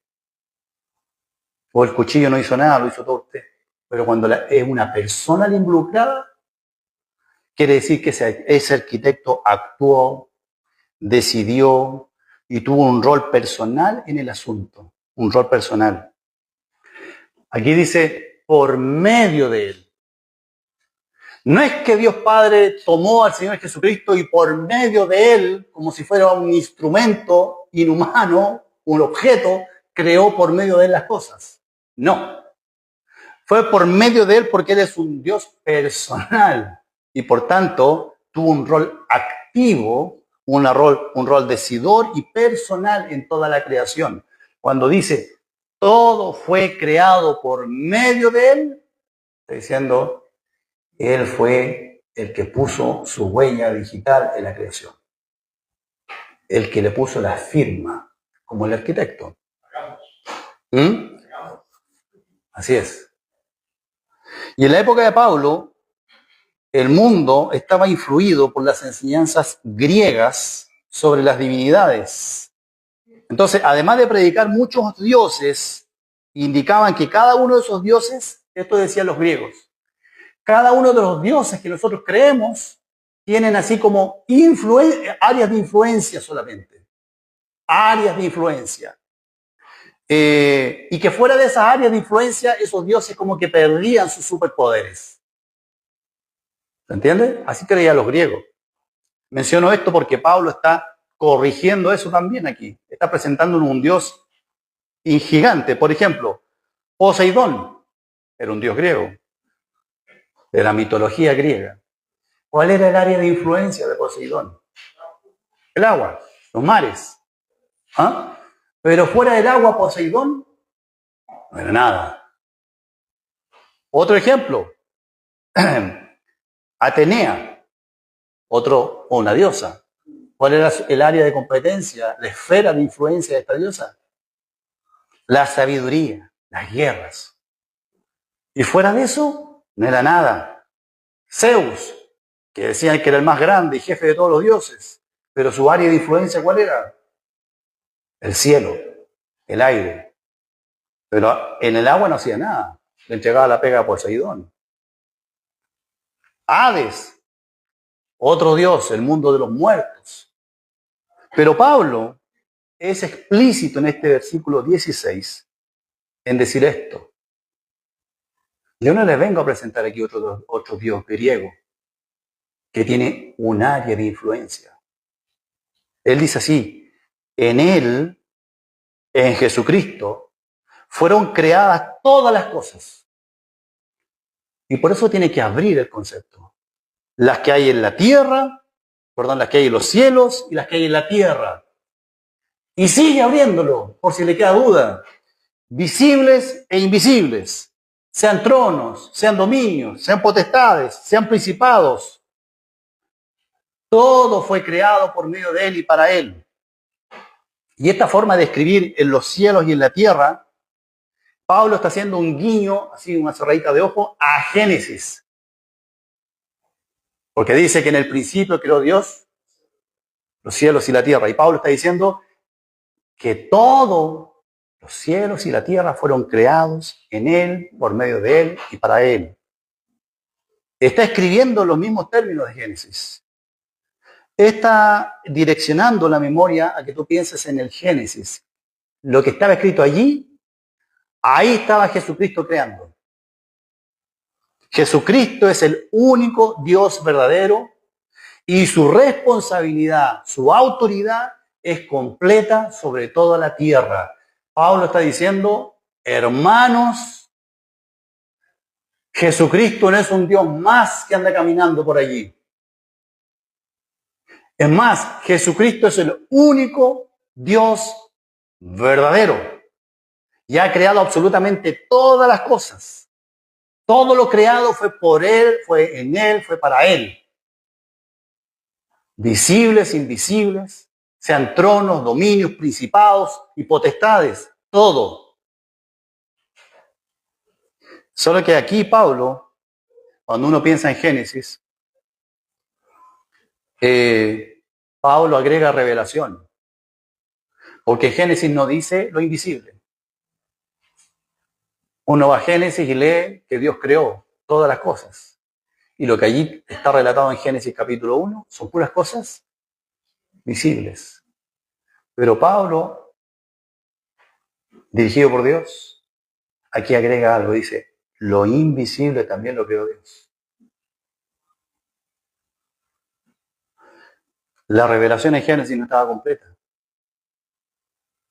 O el cuchillo no hizo nada, lo hizo todo usted. Pero cuando es una persona la involucrada, quiere decir que ese arquitecto actuó, decidió y tuvo un rol personal en el asunto, un rol personal. Aquí dice, por medio de Él. No es que Dios Padre tomó al Señor Jesucristo y por medio de Él, como si fuera un instrumento inhumano, un objeto, creó por medio de Él las cosas. No. Fue por medio de Él porque Él es un Dios personal y por tanto tuvo un rol activo, un rol decidor y personal en toda la creación. Cuando dice, todo fue creado por medio de Él, está diciendo, Él fue el que puso su huella digital en la creación. El que le puso la firma, como el arquitecto. Así es. Y en la época de Pablo, el mundo estaba influido por las enseñanzas griegas sobre las divinidades. Entonces, además de predicar muchos dioses, indicaban que cada uno de esos dioses, esto decían los griegos, cada uno de los dioses que nosotros creemos tienen así como áreas de influencia solamente. Áreas de influencia. Y que fuera de esas áreas de influencia, esos dioses como que perdían sus superpoderes. ¿Se entiende? Así creían los griegos. Menciono esto porque Pablo está corrigiendo eso también aquí. Está presentándonos un dios gigante. Por ejemplo, Poseidón era un dios griego, de la mitología griega. ¿Cuál era el área de influencia de Poseidón? El agua, los mares. ¿Ah? Pero fuera del agua, Poseidón no era nada. Otro ejemplo, Atenea, otro o una diosa. ¿Cuál era el área de competencia, la esfera de influencia de esta diosa? La sabiduría, las guerras. Y fuera de eso, no era nada. Zeus, que decían que era el más grande y jefe de todos los dioses, pero su área de influencia, ¿cuál era? El cielo, el aire. Pero en el agua no hacía nada. Le entregaba la pega a Poseidón. Hades, otro dios, el mundo de los muertos. Pero Pablo es explícito en este versículo 16 en decir esto. Yo no les vengo a presentar aquí otro dios griego que tiene un área de influencia. Él dice así, en él, en Jesucristo, fueron creadas todas las cosas. Y por eso tiene que abrir el concepto. Las que hay en la tierra, las que hay en los cielos y las que hay en la tierra. Y sigue abriéndolo, por si le queda duda. Visibles e invisibles. Sean tronos, sean dominios, sean potestades, sean principados. Todo fue creado por medio de él y para él. Y esta forma de escribir en los cielos y en la tierra, Pablo está haciendo un guiño, así una cerradita de ojo, a Génesis. Porque dice que en el principio creó Dios los cielos y la tierra. Y Pablo está diciendo que todos los cielos y la tierra fueron creados en él, por medio de él y para él. Está escribiendo los mismos términos de Génesis. Está direccionando la memoria a que tú pienses en el Génesis. Lo que estaba escrito allí, ahí estaba Jesucristo creando. Jesucristo es el único Dios verdadero y su responsabilidad, su autoridad es completa sobre toda la tierra. Pablo está diciendo, hermanos, Jesucristo no es un Dios más que anda caminando por allí. Es más, Jesucristo es el único Dios verdadero y ha creado absolutamente todas las cosas. Todo lo creado fue por Él, fue en Él, fue para Él. Visibles, invisibles, sean tronos, dominios, principados y potestades, todo. Solo que aquí Pablo, cuando uno piensa en Génesis, Pablo agrega revelación. Porque Génesis no dice lo invisible. Uno va a Génesis y lee que Dios creó todas las cosas. Y lo que allí está relatado en Génesis capítulo 1 son puras cosas visibles. Pero Pablo, dirigido por Dios, aquí agrega algo, dice, lo invisible también lo creó Dios. La revelación en Génesis no estaba completa.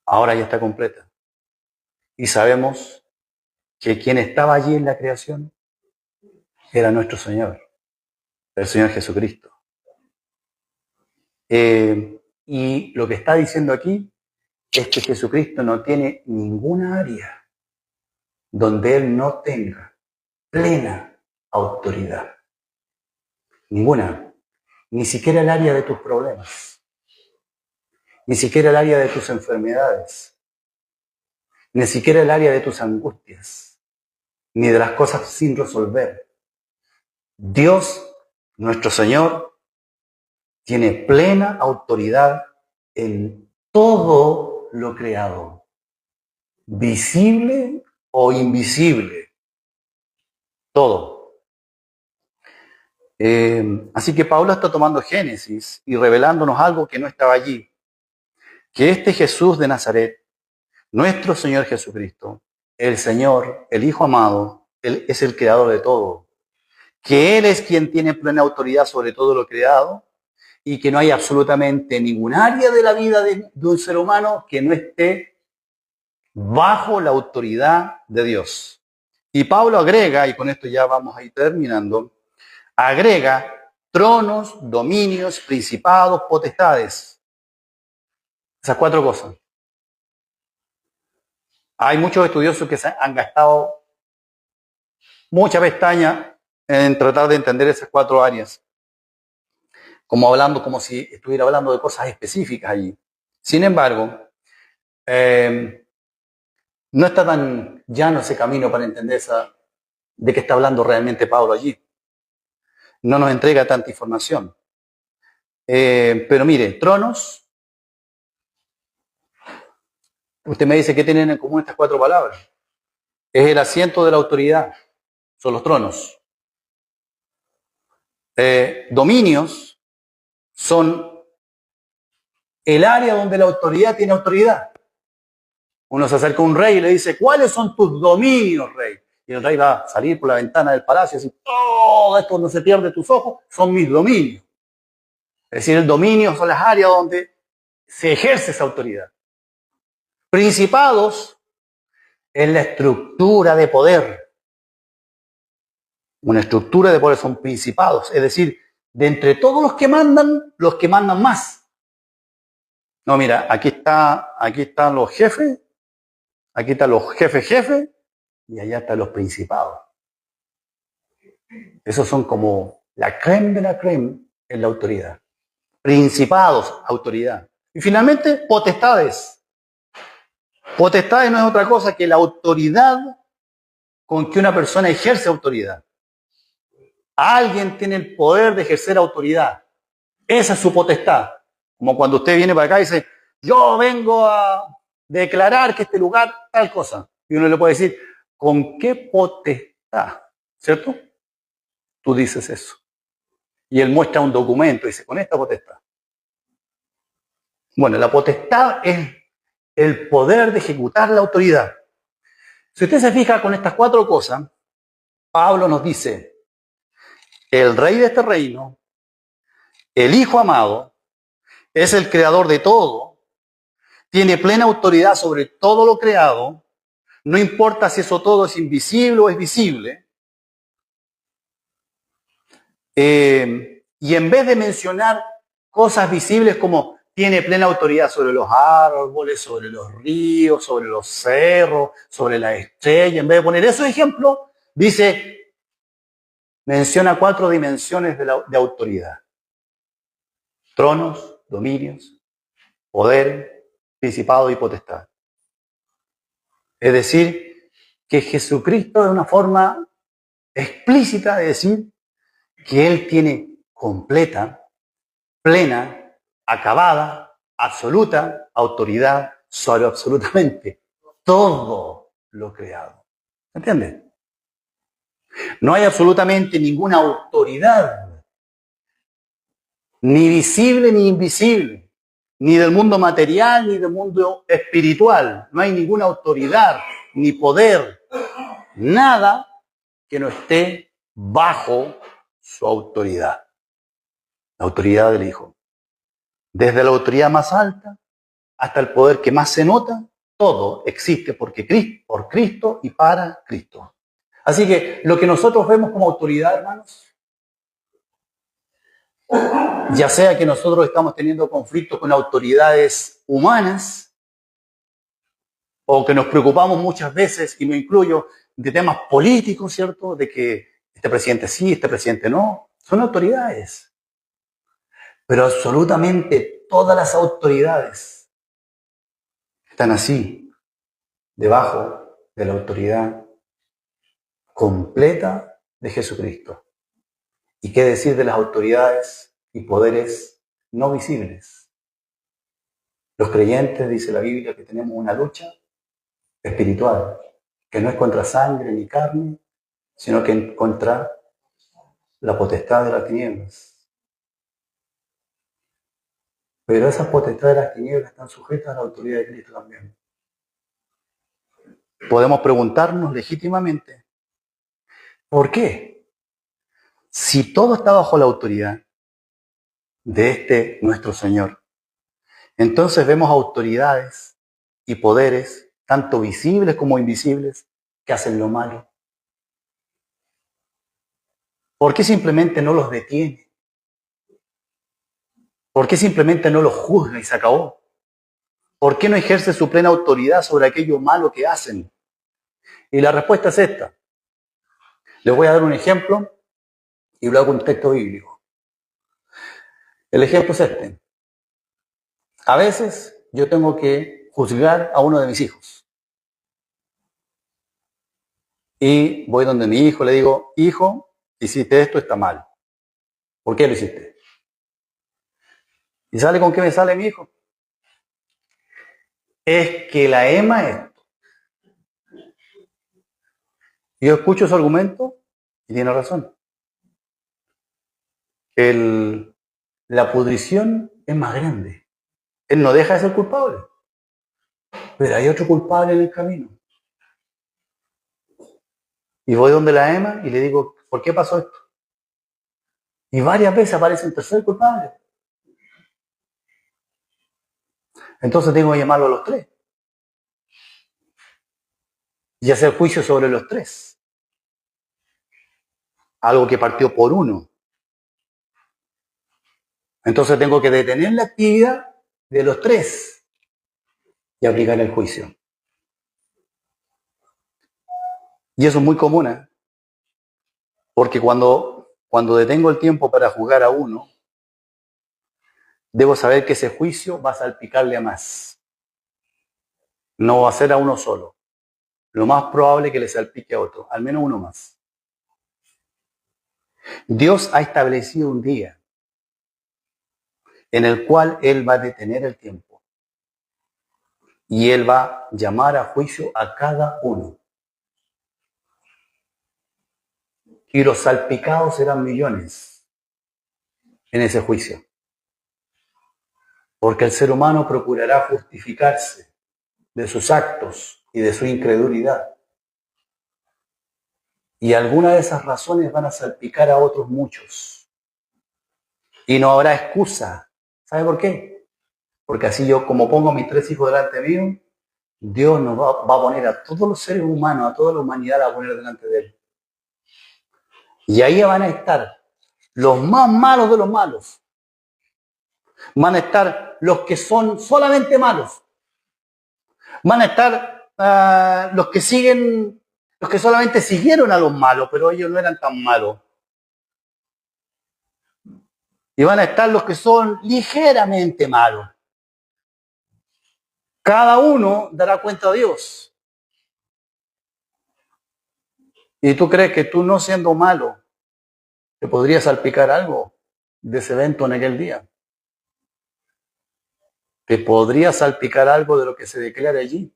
Ahora ya está completa. Y sabemos que quien estaba allí en la creación era nuestro Señor, el Señor Jesucristo. Y lo que está diciendo aquí es que Jesucristo no tiene ninguna área donde Él no tenga plena autoridad. Ninguna. Ni siquiera el área de tus problemas. Ni siquiera el área de tus enfermedades. Ni siquiera el área de tus angustias. Ni de las cosas sin resolver. Dios, nuestro Señor, tiene plena autoridad en todo lo creado, visible o invisible, todo. Así que Pablo está tomando Génesis y revelándonos algo que no estaba allí, que este Jesús de Nazaret, nuestro Señor Jesucristo, el Señor, el Hijo amado, Él es el creador de todo, que Él es quien tiene plena autoridad sobre todo lo creado, y que no hay absolutamente ningún área de la vida de un ser humano que no esté bajo la autoridad de Dios. Y Pablo agrega, y con esto ya vamos a ir terminando, agrega tronos, dominios, principados, potestades. Esas 4 cosas. Hay muchos estudiosos que han gastado mucha pestaña en tratar de entender esas 4 áreas. como si estuviera hablando de cosas específicas allí. Sin embargo, no está tan llano ese camino para entender de qué está hablando realmente Pablo allí. No nos entrega tanta información. Pero mire, tronos, usted me dice que tienen en común estas 4 palabras. Es el asiento de la autoridad, son los tronos. Dominios son el área donde la autoridad tiene autoridad. Uno se acerca a un rey y le dice, ¿cuáles son tus dominios, rey? Y el rey va a salir por la ventana del palacio y decir, todo esto no se pierde tus ojos, son mis dominios. Es decir, el dominio son las áreas donde se ejerce esa autoridad. Principados es la estructura de poder. Una estructura de poder son principados, es decir, de entre todos los que mandan más. No, mira, aquí están los jefes, aquí están los jefes, y allá están los principados. Esos son como la crème de la crème en la autoridad. Principados, autoridad. Y finalmente, potestades. Potestades no es otra cosa que la autoridad con que una persona ejerce autoridad. Alguien tiene el poder de ejercer autoridad. Esa es su potestad. Como cuando usted viene para acá y dice, yo vengo a declarar que este lugar tal cosa. Y uno le puede decir, ¿con qué potestad? ¿Cierto? Tú dices eso. Y él muestra un documento y dice, con esta potestad. Bueno, la potestad es el poder de ejecutar la autoridad. Si usted se fija con estas 4 cosas, Pablo nos dice, el rey de este reino, el Hijo amado, es el creador de todo, tiene plena autoridad sobre todo lo creado, no importa si eso todo es invisible o es visible. Y en vez de mencionar cosas visibles como tiene plena autoridad sobre los árboles, sobre los ríos, sobre los cerros, sobre las estrellas, en vez de poner esos ejemplos, dice, menciona 4 dimensiones de autoridad. Tronos, dominios, poder, principado y potestad. Es decir, que Jesucristo es una forma explícita de decir que Él tiene completa, plena, acabada, absoluta autoridad sobre absolutamente todo lo creado. ¿Entiendes? No hay absolutamente ninguna autoridad, ni visible ni invisible, ni del mundo material ni del mundo espiritual. No hay ninguna autoridad ni poder, nada que no esté bajo su autoridad. La autoridad del Hijo. Desde la autoridad más alta hasta el poder que más se nota, todo existe por Cristo y para Cristo. Así que lo que nosotros vemos como autoridad, hermanos, ya sea que nosotros estamos teniendo conflictos con autoridades humanas o que nos preocupamos muchas veces, y me incluyo, de temas políticos, ¿cierto? De que este presidente sí, este presidente no. Son autoridades. Pero absolutamente todas las autoridades están así, debajo de la autoridad completa de Jesucristo. ¿Y qué decir de las autoridades y poderes no visibles? Los creyentes, dice la Biblia, que tenemos una lucha espiritual, que no es contra sangre ni carne, sino que contra la potestad de las tinieblas. Pero esas potestades de las tinieblas están sujetas a la autoridad de Cristo también. Podemos preguntarnos legítimamente, ¿por qué? Si todo está bajo la autoridad de nuestro Señor, entonces vemos autoridades y poderes, tanto visibles como invisibles, que hacen lo malo. ¿Por qué simplemente no los detiene? ¿Por qué simplemente no los juzga y se acabó? ¿Por qué no ejerce su plena autoridad sobre aquello malo que hacen? Y la respuesta es esta. Les voy a dar un ejemplo y luego un texto bíblico. El ejemplo es este. A veces yo tengo que juzgar a uno de mis hijos. Y voy donde mi hijo, le digo, hijo, hiciste esto, está mal. ¿Por qué lo hiciste? ¿Y sale con qué me sale mi hijo? Es que la Emma esto. Yo escucho su argumento y tiene razón. La pudrición es más grande. Él no deja de ser culpable. Pero hay otro culpable en el camino. Y voy donde la Emma y le digo, ¿por qué pasó esto? Y varias veces aparece un tercer culpable. Entonces tengo que llamarlo a los tres. Y hacer juicio sobre los tres. Algo que partió por uno. Entonces tengo que detener la actividad de los tres y aplicar el juicio. Y eso es muy común, ¿eh? Porque cuando detengo el tiempo para juzgar a uno, debo saber que ese juicio va a salpicarle a más. No va a ser a uno solo. Lo más probable es que le salpique a otro, al menos uno más. Dios ha establecido un día en el cual Él va a detener el tiempo y Él va a llamar a juicio a cada uno. Y los salpicados serán millones en ese juicio. Porque el ser humano procurará justificarse de sus actos y de su incredulidad. Y algunas de esas razones van a salpicar a otros muchos. Y no habrá excusa. ¿Sabe por qué? Porque así yo, como pongo a mis tres hijos delante mío, Dios nos va a poner a todos los seres humanos, a toda la humanidad, la va a poner delante de Él. Y ahí van a estar los más malos de los malos. Van a estar los que son solamente malos. Van a estar los que siguen, los que solamente siguieron a los malos, pero ellos no eran tan malos. Y van a estar los que son ligeramente malos. Cada uno dará cuenta a Dios. ¿Y tú crees que tú no siendo malo te podrías salpicar algo de ese evento en aquel día? ¿Te podría salpicar algo de lo que se declara allí?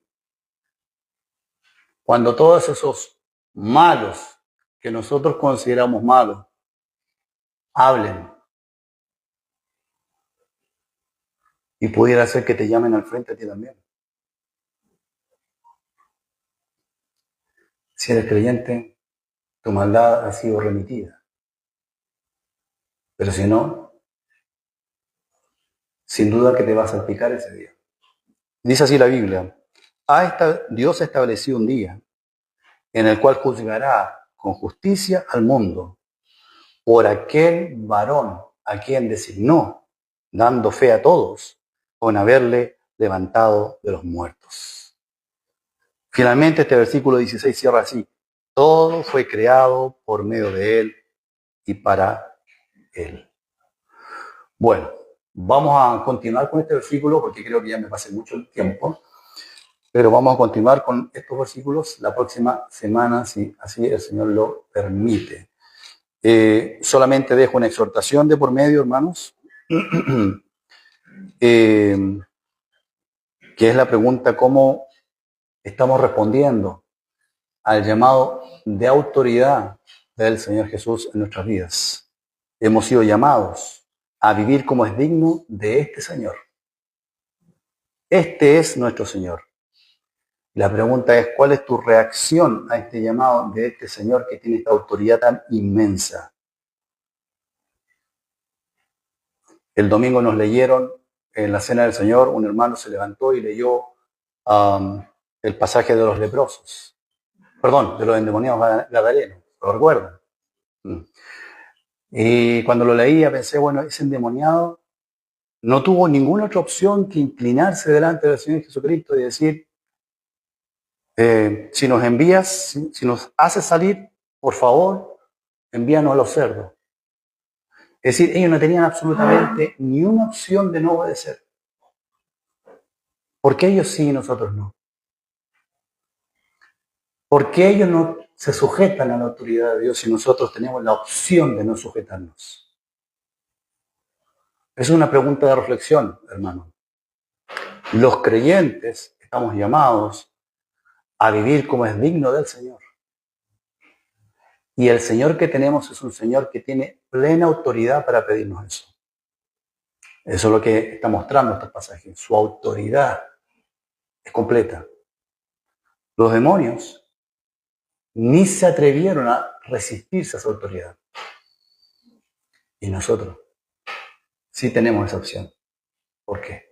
Cuando todos esos malos que nosotros consideramos malos hablen y pudiera ser que te llamen al frente a ti también. Si eres creyente, tu maldad ha sido remitida. Pero si no, sin duda que te va a salpicar ese día. Dice así la Biblia, Dios ha establecido un día en el cual juzgará con justicia al mundo por aquel varón a quien designó, dando fe a todos con haberle levantado de los muertos. Finalmente este versículo 16 cierra así, todo fue creado por medio de Él y para Él. Bueno, vamos a continuar con este versículo porque creo que ya me pasé mucho el tiempo, pero vamos a continuar con estos versículos la próxima semana, si así el Señor lo permite. Solamente dejo una exhortación de por medio, hermanos, que es la pregunta cómo estamos respondiendo al llamado de autoridad del Señor Jesús en nuestras vidas. Hemos sido llamados a vivir como es digno de este Señor. Este es nuestro Señor. La pregunta es, ¿cuál es tu reacción a este llamado de este Señor que tiene esta autoridad tan inmensa? El domingo nos leyeron en la Cena del Señor, un hermano se levantó y leyó el pasaje de los leprosos. Perdón, de los endemoniados gadarenos, ¿lo recuerdan? Y cuando lo leía pensé, bueno, ese endemoniado no tuvo ninguna otra opción que inclinarse delante del Señor Jesucristo y decir, si nos envías, si nos haces salir, por favor, envíanos a los cerdos. Es decir, ellos no tenían absolutamente ni una opción de no obedecer. ¿Por qué ellos sí y nosotros no? ¿Por qué ellos no se sujetan a la autoridad de Dios y nosotros tenemos la opción de no sujetarnos? Es una pregunta de reflexión, hermano. Los creyentes estamos llamados a vivir como es digno del Señor. Y el Señor que tenemos es un Señor que tiene plena autoridad para pedirnos eso. Eso es lo que está mostrando estos pasajes. Su autoridad es completa. Los demonios ni se atrevieron a resistirse a esa autoridad. Y nosotros sí tenemos esa opción. ¿Por qué?